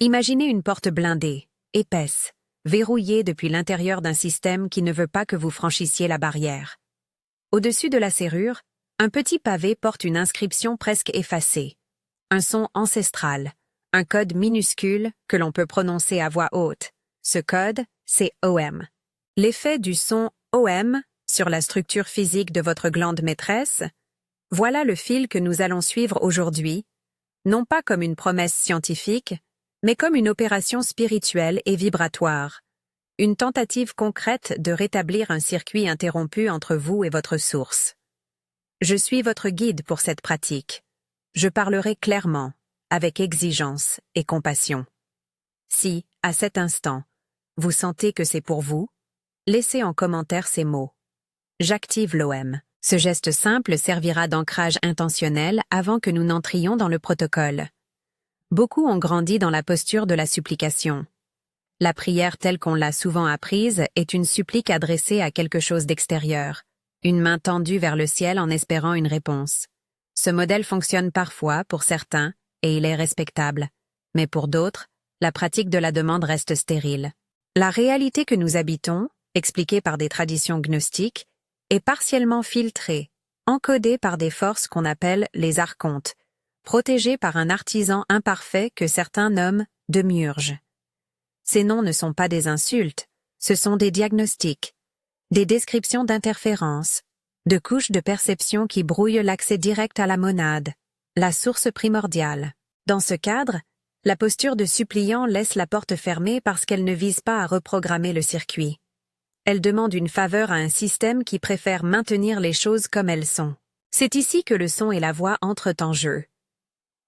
Imaginez une porte blindée, épaisse, verrouillée depuis l'intérieur d'un système qui ne veut pas que vous franchissiez la barrière. Au-dessus de la serrure, un petit pavé porte une inscription presque effacée. Un son ancestral, un code minuscule que l'on peut prononcer à voix haute. Ce code, c'est OM. L'effet du son OM sur la structure physique de votre glande maîtresse, voilà le fil que nous allons suivre aujourd'hui, non pas comme une promesse scientifique, mais comme une opération spirituelle et vibratoire, une tentative concrète de rétablir un circuit interrompu entre vous et votre source. Je suis votre guide pour cette pratique. Je parlerai clairement, avec exigence et compassion. Si, à cet instant, vous sentez que c'est pour vous, laissez en commentaire ces mots. J'active l'OM. Ce geste simple servira d'ancrage intentionnel avant que nous n'entrions dans le protocole. Beaucoup ont grandi dans la posture de la supplication. La prière telle qu'on l'a souvent apprise est une supplique adressée à quelque chose d'extérieur, une main tendue vers le ciel en espérant une réponse. Ce modèle fonctionne parfois pour certains, et il est respectable, mais pour d'autres, la pratique de la demande reste stérile. La réalité que nous habitons, expliquée par des traditions gnostiques, est partiellement filtrée, encodée par des forces qu'on appelle les archontes, protégés par un artisan imparfait que certains nomment démiurge. Ces noms ne sont pas des insultes, ce sont des diagnostics, des descriptions d'interférences, de couches de perception qui brouillent l'accès direct à la monade, la source primordiale. Dans ce cadre, la posture de suppliant laisse la porte fermée parce qu'elle ne vise pas à reprogrammer le circuit. Elle demande une faveur à un système qui préfère maintenir les choses comme elles sont. C'est ici que le son et la voix entrent en jeu.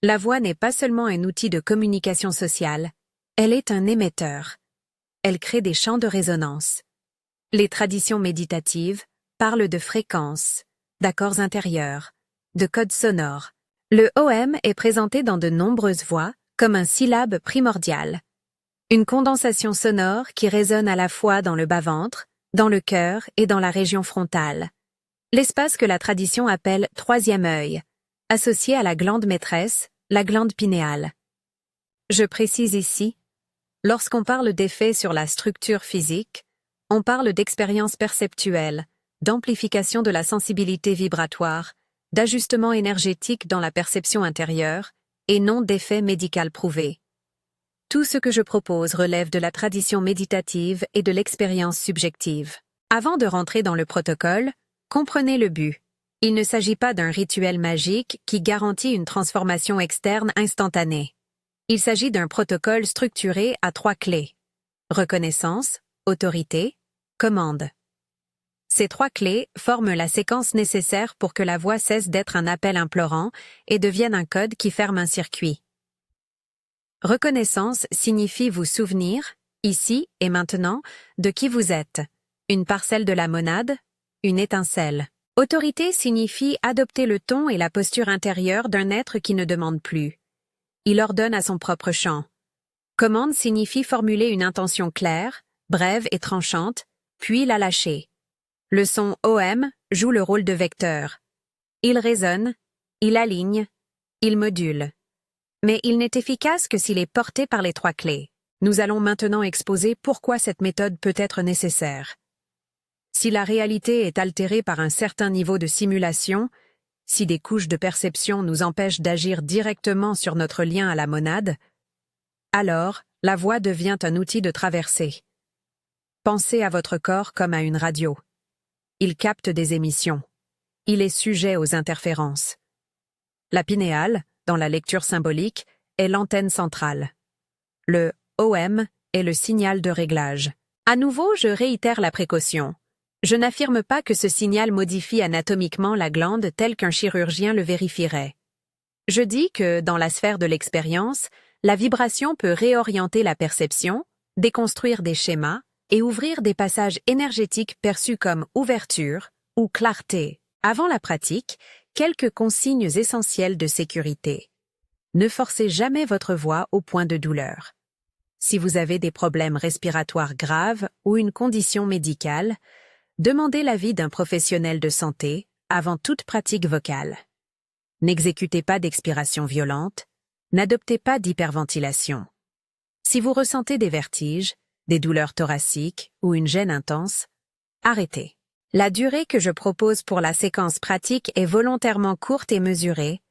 La voix n'est pas seulement un outil de communication sociale, elle est un émetteur. Elle crée des champs de résonance. Les traditions méditatives parlent de fréquences, d'accords intérieurs, de codes sonores. Le OM est présenté dans de nombreuses voix comme un syllabe primordial. Une condensation sonore qui résonne à la fois dans le bas-ventre, dans le cœur et dans la région frontale. L'espace que la tradition appelle troisième œil, associé à la glande maîtresse, la glande pinéale. Je précise ici, lorsqu'on parle d'effets sur la structure physique, on parle d'expérience perceptuelle, d'amplification de la sensibilité vibratoire, d'ajustement énergétique dans la perception intérieure, et non d'effet médical prouvé. Tout ce que je propose relève de la tradition méditative et de l'expérience subjective. Avant de rentrer dans le protocole, comprenez le but. Il ne s'agit pas d'un rituel magique qui garantit une transformation externe instantanée. Il s'agit d'un protocole structuré à 3 clés. Reconnaissance, autorité, commande. Ces 3 clés forment la séquence nécessaire pour que la voix cesse d'être un appel implorant et devienne un code qui ferme un circuit. Reconnaissance signifie vous souvenir, ici et maintenant, de qui vous êtes. Une parcelle de la monade, une étincelle. Autorité signifie adopter le ton et la posture intérieure d'un être qui ne demande plus. Il ordonne à son propre champ. Commande signifie formuler une intention claire, brève et tranchante, puis la lâcher. Le son OM joue le rôle de vecteur. Il résonne, il aligne, il module. Mais il n'est efficace que s'il est porté par les 3 clés. Nous allons maintenant exposer pourquoi cette méthode peut être nécessaire. Si la réalité est altérée par un certain niveau de simulation, si des couches de perception nous empêchent d'agir directement sur notre lien à la monade, alors la voix devient un outil de traversée. Pensez à votre corps comme à une radio. Il capte des émissions. Il est sujet aux interférences. La pinéale, dans la lecture symbolique, est l'antenne centrale. Le OM est le signal de réglage. À nouveau, je réitère la précaution. Je n'affirme pas que ce signal modifie anatomiquement la glande tel qu'un chirurgien le vérifierait. Je dis que, dans la sphère de l'expérience, la vibration peut réorienter la perception, déconstruire des schémas et ouvrir des passages énergétiques perçus comme ouverture ou clarté. Avant la pratique, quelques consignes essentielles de sécurité. Ne forcez jamais votre voix au point de douleur. Si vous avez des problèmes respiratoires graves ou une condition médicale, demandez l'avis d'un professionnel de santé avant toute pratique vocale. N'exécutez pas d'expiration violente, n'adoptez pas d'hyperventilation. Si vous ressentez des vertiges, des douleurs thoraciques ou une gêne intense, arrêtez. La durée que je propose pour la séquence pratique est volontairement courte et mesurée.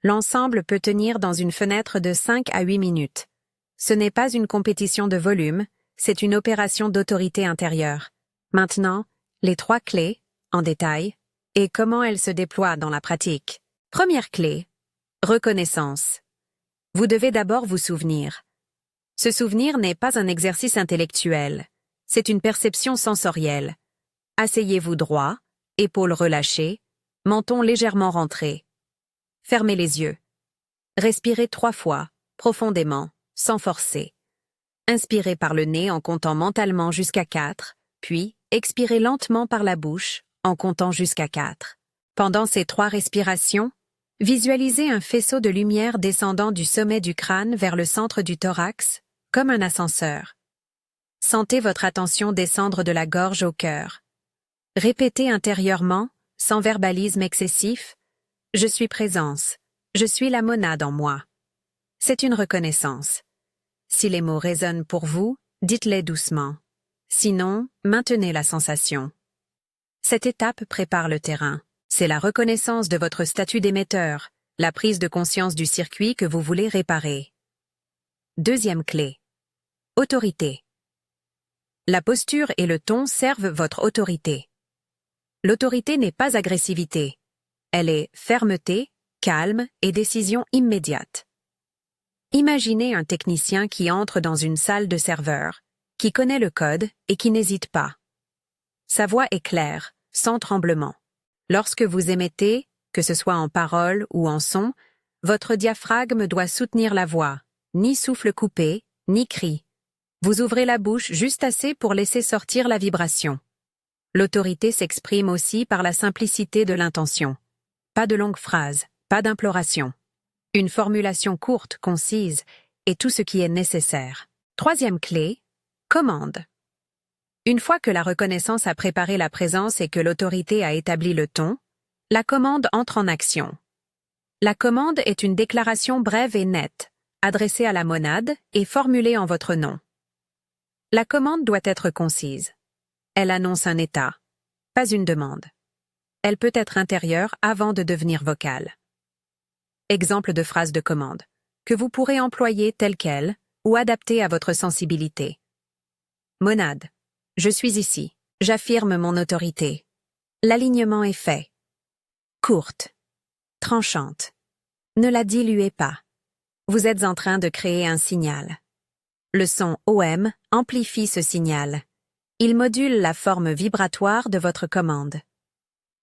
L'ensemble peut tenir dans une fenêtre de 5 à 8 minutes. Ce n'est pas une compétition de volume, c'est une opération d'autorité intérieure. Maintenant, les 3 clés, en détail, et comment elles se déploient dans la pratique. Première clé, reconnaissance. Vous devez d'abord vous souvenir. Ce souvenir n'est pas un exercice intellectuel, c'est une perception sensorielle. Asseyez-vous droit, épaules relâchées, menton légèrement rentré. Fermez les yeux. Respirez 3 fois, profondément, sans forcer. Inspirez par le nez en comptant mentalement jusqu'à 4, puis expirez lentement par la bouche en comptant jusqu'à 4. Pendant ces 3 respirations, visualisez un faisceau de lumière descendant du sommet du crâne vers le centre du thorax, comme un ascenseur. Sentez votre attention descendre de la gorge au cœur. Répétez intérieurement, sans verbalisme excessif, « Je suis présence, je suis la monade en moi ». C'est une reconnaissance. Si les mots résonnent pour vous, dites-les doucement. Sinon, maintenez la sensation. Cette étape prépare le terrain. C'est la reconnaissance de votre statut d'émetteur, la prise de conscience du circuit que vous voulez réparer. Deuxième clé. Autorité. La posture et le ton servent votre autorité. L'autorité n'est pas agressivité. Elle est fermeté, calme et décision immédiate. Imaginez un technicien qui entre dans une salle de serveur, qui connaît le code et qui n'hésite pas. Sa voix est claire, sans tremblement. Lorsque vous émettez, que ce soit en parole ou en son, votre diaphragme doit soutenir la voix, ni souffle coupé, ni cri. Vous ouvrez la bouche juste assez pour laisser sortir la vibration. L'autorité s'exprime aussi par la simplicité de l'intention. Pas de longues phrases, pas d'imploration. Une formulation courte, concise, et tout ce qui est nécessaire. Troisième clé, commande. Une fois que la reconnaissance a préparé la présence et que l'autorité a établi le ton, la commande entre en action. La commande est une déclaration brève et nette, adressée à la monade et formulée en votre nom. La commande doit être concise. Elle annonce un état, pas une demande. Elle peut être intérieure avant de devenir vocale. Exemple de phrase de commande, que vous pourrez employer telle qu'elle ou adapter à votre sensibilité. Monade. Je suis ici. J'affirme mon autorité. L'alignement est fait. Courte. Tranchante. Ne la diluez pas. Vous êtes en train de créer un signal. Le son OM amplifie ce signal. Il module la forme vibratoire de votre commande.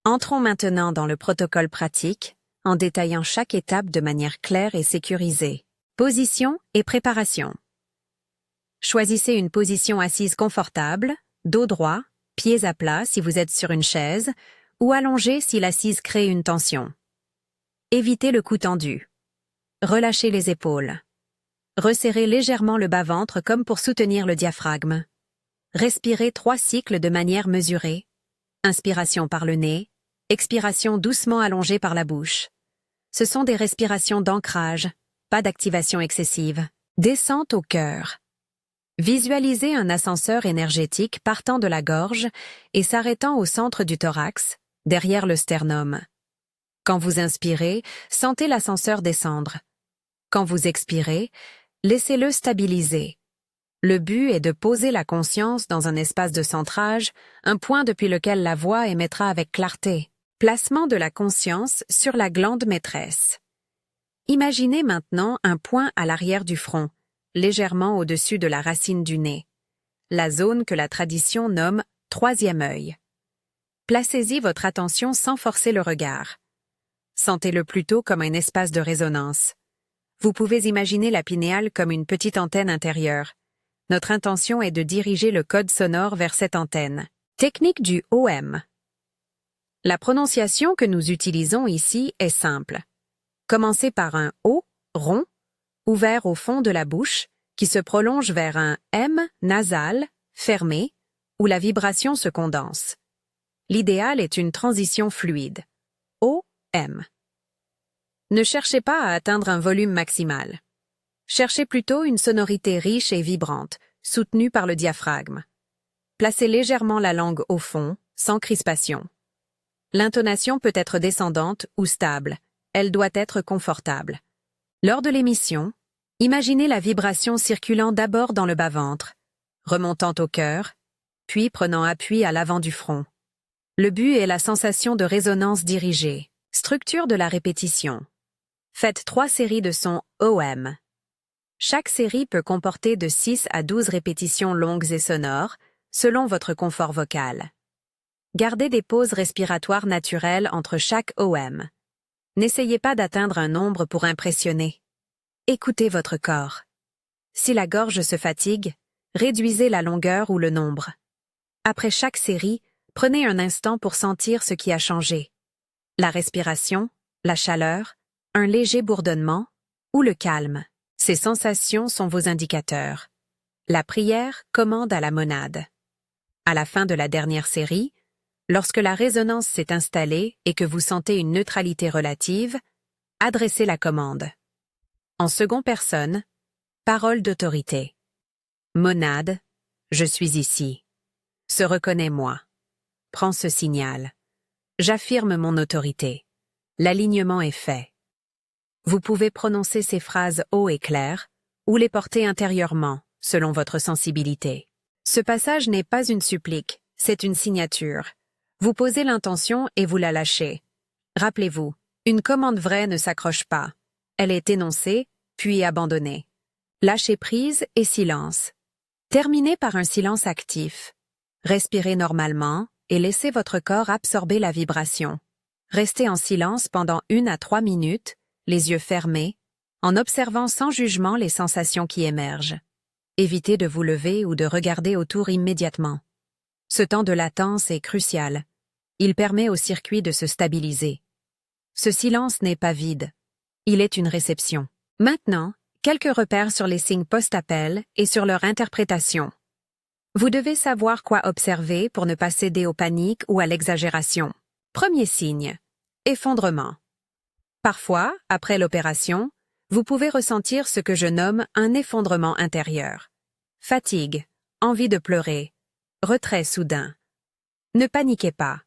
Entrons maintenant dans le protocole pratique, en détaillant chaque étape de manière claire et sécurisée. Position et préparation. Choisissez une position assise confortable, dos droit, pieds à plat si vous êtes sur une chaise, ou allongé si l'assise crée une tension. Évitez le cou tendu. Relâchez les épaules. Resserrez légèrement le bas-ventre comme pour soutenir le diaphragme. Respirez 3 cycles de manière mesurée. Inspiration par le nez, expiration doucement allongée par la bouche. Ce sont des respirations d'ancrage, pas d'activation excessive. Descente au cœur. Visualisez un ascenseur énergétique partant de la gorge et s'arrêtant au centre du thorax, derrière le sternum. Quand vous inspirez, sentez l'ascenseur descendre. Quand vous expirez, laissez-le stabiliser. Le but est de poser la conscience dans un espace de centrage, un point depuis lequel la voix émettra avec clarté. Placement de la conscience sur la glande maîtresse. Imaginez maintenant un point à l'arrière du front, légèrement au-dessus de la racine du nez, la zone que la tradition nomme « troisième œil ». Placez-y votre attention sans forcer le regard. Sentez-le plutôt comme un espace de résonance. Vous pouvez imaginer la pinéale comme une petite antenne intérieure. Notre intention est de diriger le code sonore vers cette antenne. Technique du OM. La prononciation que nous utilisons ici est simple. Commencez par un O, rond, ouvert au fond de la bouche, qui se prolonge vers un M nasal, fermé, où la vibration se condense. L'idéal est une transition fluide. O, M. Ne cherchez pas à atteindre un volume maximal. Cherchez plutôt une sonorité riche et vibrante, soutenue par le diaphragme. Placez légèrement la langue au fond, sans crispation. L'intonation peut être descendante ou stable. Elle doit être confortable. Lors de l'émission, imaginez la vibration circulant d'abord dans le bas-ventre, remontant au cœur, puis prenant appui à l'avant du front. Le but est la sensation de résonance dirigée. Structure de la répétition. Faites 3 séries de sons OM. Chaque série peut comporter de 6 à 12 répétitions longues et sonores, selon votre confort vocal. Gardez des pauses respiratoires naturelles entre chaque OM. N'essayez pas d'atteindre un nombre pour impressionner. Écoutez votre corps. Si la gorge se fatigue, réduisez la longueur ou le nombre. Après chaque série, prenez un instant pour sentir ce qui a changé. La respiration, la chaleur, un léger bourdonnement ou le calme. Ces sensations sont vos indicateurs. La prière commande à la monade. À la fin de la dernière série, lorsque la résonance s'est installée et que vous sentez une neutralité relative, adressez la commande. En seconde personne, parole d'autorité. Monade, je suis ici. Se reconnaît moi. Prends ce signal. J'affirme mon autorité. L'alignement est fait. Vous pouvez prononcer ces phrases haut et clair, ou les porter intérieurement, selon votre sensibilité. Ce passage n'est pas une supplique, c'est une signature. Vous posez l'intention et vous la lâchez. Rappelez-vous, une commande vraie ne s'accroche pas. Elle est énoncée, puis abandonnée. Lâchez prise et silence. Terminez par un silence actif. Respirez normalement et laissez votre corps absorber la vibration. Restez en silence pendant 1 à 3 minutes, les yeux fermés, en observant sans jugement les sensations qui émergent. Évitez de vous lever ou de regarder autour immédiatement. Ce temps de latence est crucial. Il permet au circuit de se stabiliser. Ce silence n'est pas vide. Il est une réception. Maintenant, quelques repères sur les signes post-appel et sur leur interprétation. Vous devez savoir quoi observer pour ne pas céder aux paniques ou à l'exagération. Premier signe. Effondrement. Parfois, après l'opération, vous pouvez ressentir ce que je nomme un effondrement intérieur. Fatigue, envie de pleurer, retrait soudain. Ne paniquez pas.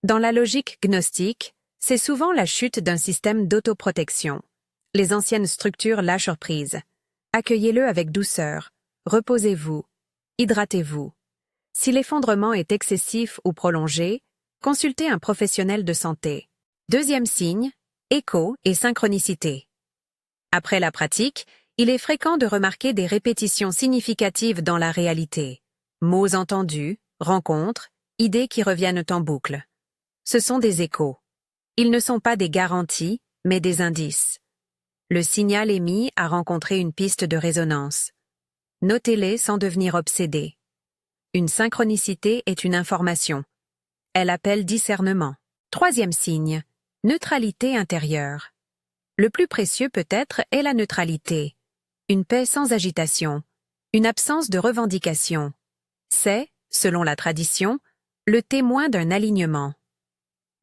Dans la logique gnostique, c'est souvent la chute d'un système d'autoprotection. Les anciennes structures lâchent prise. Accueillez-le avec douceur. Reposez-vous. Hydratez-vous. Si l'effondrement est excessif ou prolongé, consultez un professionnel de santé. Deuxième signe, écho et synchronicité. Après la pratique, il est fréquent de remarquer des répétitions significatives dans la réalité. Mots entendus, rencontres, idées qui reviennent en boucle. Ce sont des échos. Ils ne sont pas des garanties, mais des indices. Le signal émis a rencontré une piste de résonance. Notez-les sans devenir obsédé. Une synchronicité est une information. Elle appelle discernement. Troisième signe, neutralité intérieure. Le plus précieux peut-être est la neutralité. Une paix sans agitation. Une absence de revendication. C'est, selon la tradition, le témoin d'un alignement.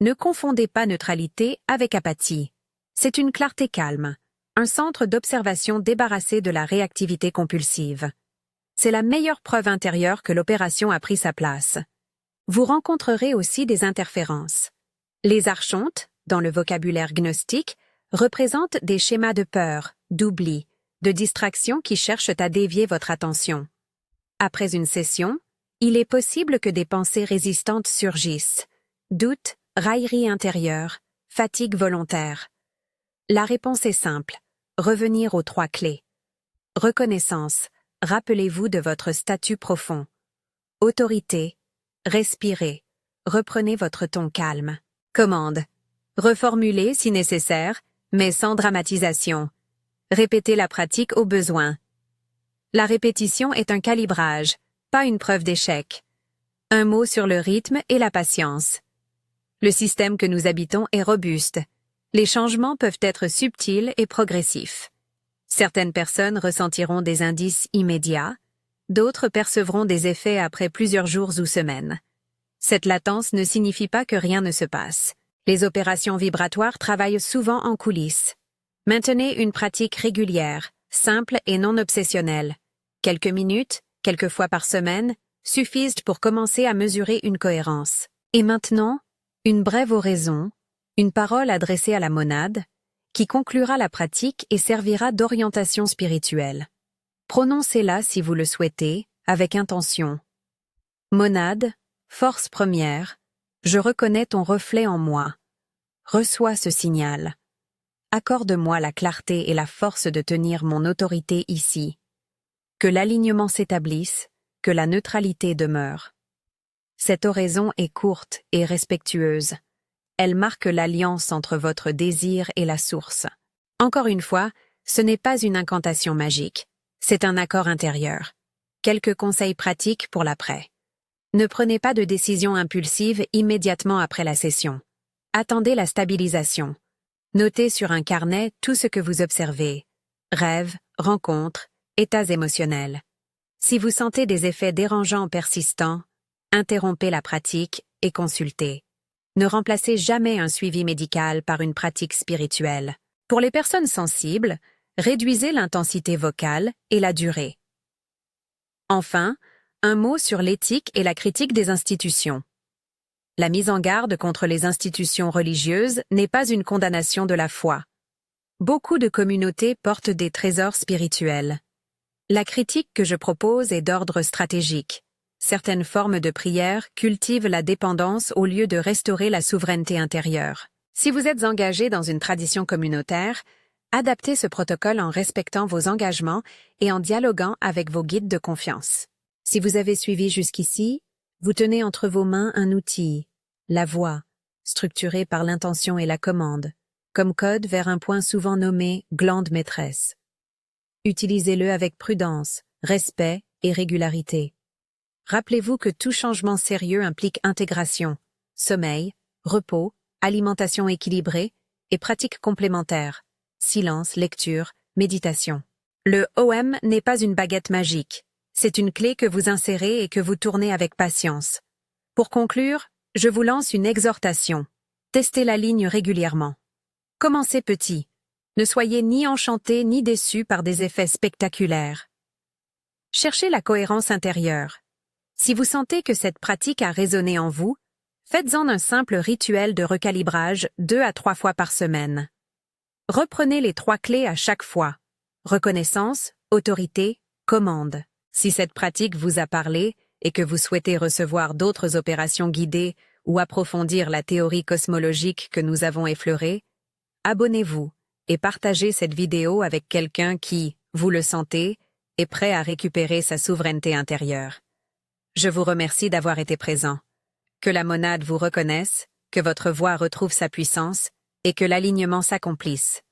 Ne confondez pas neutralité avec apathie. C'est une clarté calme, un centre d'observation débarrassé de la réactivité compulsive. C'est la meilleure preuve intérieure que l'opération a pris sa place. Vous rencontrerez aussi des interférences. Les archontes, dans le vocabulaire gnostique, représentent des schémas de peur, d'oubli, de distraction qui cherchent à dévier votre attention. Après une session, il est possible que des pensées résistantes surgissent. Doute, raillerie intérieure, fatigue volontaire. La réponse est simple. Revenir aux 3 clés. Reconnaissance. Rappelez-vous de votre statut profond. Autorité. Respirez. Reprenez votre ton calme. Commande. Reformulez si nécessaire, mais sans dramatisation. Répétez la pratique au besoin. La répétition est un calibrage, pas une preuve d'échec. Un mot sur le rythme et la patience. Le système que nous habitons est robuste. Les changements peuvent être subtils et progressifs. Certaines personnes ressentiront des indices immédiats, d'autres percevront des effets après plusieurs jours ou semaines. Cette latence ne signifie pas que rien ne se passe. Les opérations vibratoires travaillent souvent en coulisses. Maintenez une pratique régulière, simple et non obsessionnel. Quelques minutes, quelques fois par semaine, suffisent pour commencer à mesurer une cohérence. Et maintenant, une brève oraison, une parole adressée à la monade, qui conclura la pratique et servira d'orientation spirituelle. Prononcez-la si vous le souhaitez, avec intention. Monade, force première, je reconnais ton reflet en moi. Reçois ce signal. Accorde-moi la clarté et la force de tenir mon autorité ici. Que l'alignement s'établisse, que la neutralité demeure. Cette oraison est courte et respectueuse. Elle marque l'alliance entre votre désir et la source. Encore une fois, ce n'est pas une incantation magique, c'est un accord intérieur. Quelques conseils pratiques pour l'après. Ne prenez pas de décision impulsive immédiatement après la session. Attendez la stabilisation. Notez sur un carnet tout ce que vous observez. Rêves, rencontres, états émotionnels. Si vous sentez des effets dérangeants persistants, interrompez la pratique et consultez. Ne remplacez jamais un suivi médical par une pratique spirituelle. Pour les personnes sensibles, réduisez l'intensité vocale et la durée. Enfin, un mot sur l'éthique et la critique des institutions. La mise en garde contre les institutions religieuses n'est pas une condamnation de la foi. Beaucoup de communautés portent des trésors spirituels. La critique que je propose est d'ordre stratégique. Certaines formes de prière cultivent la dépendance au lieu de restaurer la souveraineté intérieure. Si vous êtes engagé dans une tradition communautaire, adaptez ce protocole en respectant vos engagements et en dialoguant avec vos guides de confiance. Si vous avez suivi jusqu'ici, vous tenez entre vos mains un outil, la voix, structuré par l'intention et la commande, comme code vers un point souvent nommé glande maîtresse. Utilisez-le avec prudence, respect et régularité. Rappelez-vous que tout changement sérieux implique intégration, sommeil, repos, alimentation équilibrée et pratiques complémentaires, silence, lecture, méditation. Le OM n'est pas une baguette magique, c'est une clé que vous insérez et que vous tournez avec patience. Pour conclure, je vous lance une exhortation. Testez la ligne régulièrement. Commencez petit. Ne soyez ni enchanté ni déçu par des effets spectaculaires. Cherchez la cohérence intérieure. Si vous sentez que cette pratique a résonné en vous, faites-en un simple rituel de recalibrage 2 à 3 fois par semaine. Reprenez les 3 clés à chaque fois. Reconnaissance, autorité, commande. Si cette pratique vous a parlé et que vous souhaitez recevoir d'autres opérations guidées ou approfondir la théorie cosmologique que nous avons effleurée, abonnez-vous et partagez cette vidéo avec quelqu'un qui, vous le sentez, est prêt à récupérer sa souveraineté intérieure. Je vous remercie d'avoir été présent. Que la monade vous reconnaisse, que votre voix retrouve sa puissance et que l'alignement s'accomplisse.